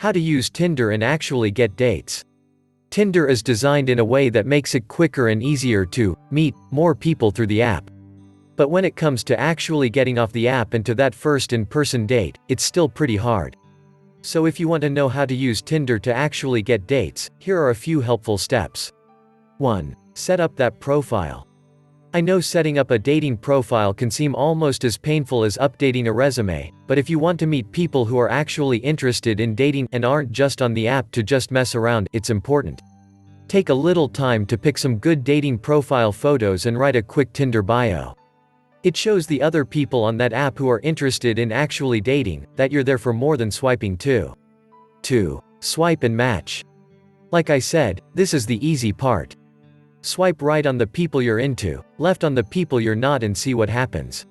How to use Tinder and actually get dates. Tinder is designed in a way that makes it quicker and easier to meet more people through the app. But when it comes to actually getting off the app and to that first in-person date, it's still pretty hard. So if you want to know how to use Tinder to actually get dates, here are a few helpful steps. 1. Set up that profile. I know setting up a dating profile can seem almost as painful as updating a resume, but if you want to meet people who are actually interested in dating and aren't just on the app to just mess around, it's important. Take a little time to pick some good dating profile photos and write a quick Tinder bio. It shows the other people on that app who are interested in actually dating, that you're there for more than swiping too. 2. Swipe and match. Like I said, this is the easy part. Swipe right on the people you're into, left on the people you're not, and see what happens.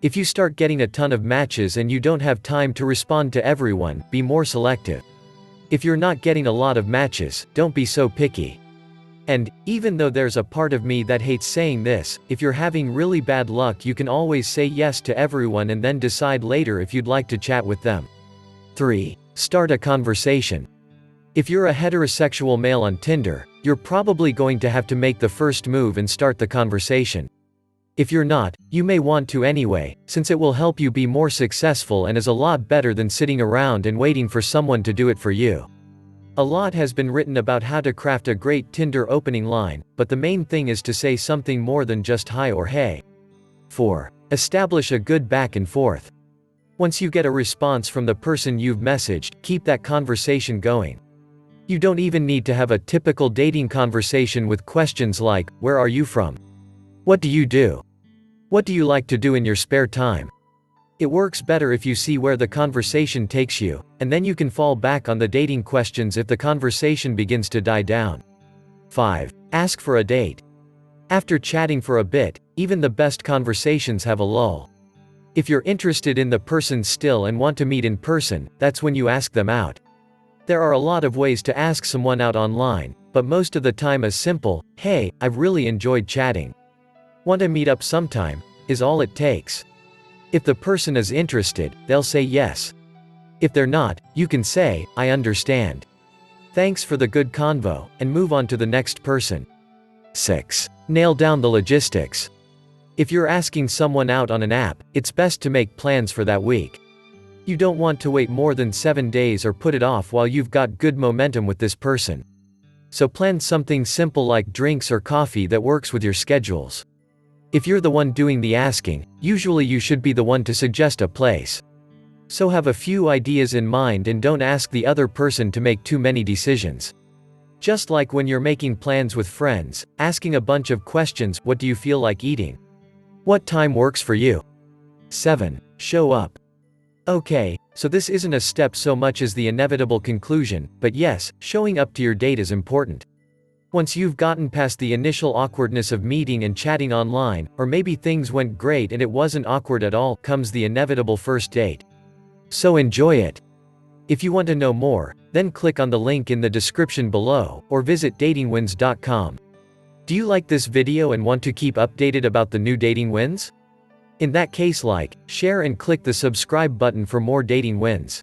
If you start getting a ton of matches and you don't have time to respond to everyone, be more selective. If you're not getting a lot of matches, don't be so picky. And, even though there's a part of me that hates saying this, if you're having really bad luck, you can always say yes to everyone and then decide later if you'd like to chat with them. 3. Start a conversation. If you're a heterosexual male on Tinder, you're probably going to have to make the first move and start the conversation. If you're not, you may want to anyway, since it will help you be more successful and is a lot better than sitting around and waiting for someone to do it for you. A lot has been written about how to craft a great Tinder opening line, but the main thing is to say something more than just hi or hey. 4. Establish a good back and forth. Once you get a response from the person you've messaged, keep that conversation going. You don't even need to have a typical dating conversation with questions like, where are you from? What do you do? What do you like to do in your spare time? It works better if you see where the conversation takes you, and then you can fall back on the dating questions if the conversation begins to die down. 5. Ask for a date. After chatting for a bit, even the best conversations have a lull. If you're interested in the person still and want to meet in person, that's when you ask them out. There are a lot of ways to ask someone out online, but most of the time a simple, hey, I've really enjoyed chatting. Want to meet up sometime, is all it takes. If the person is interested, they'll say yes. If they're not, you can say, I understand. Thanks for the good convo, and move on to the next person. 6. Nail down the logistics. If you're asking someone out on an app, it's best to make plans for that week. You don't want to wait more than 7 days or put it off while you've got good momentum with this person. So plan something simple like drinks or coffee that works with your schedules. If you're the one doing the asking, usually you should be the one to suggest a place. So have a few ideas in mind and don't ask the other person to make too many decisions. Just like when you're making plans with friends, asking a bunch of questions, what do you feel like eating? What time works for you? 7. Show up. Okay, so this isn't a step so much as the inevitable conclusion, but yes, showing up to your date is important. Once you've gotten past the initial awkwardness of meeting and chatting online, or maybe things went great and it wasn't awkward at all, comes the inevitable first date. So enjoy it. If you want to know more, then click on the link in the description below, or visit datingwins.com. Do you like this video and want to keep updated about the new dating wins? In that case, like, share and click the subscribe button for more dating wins.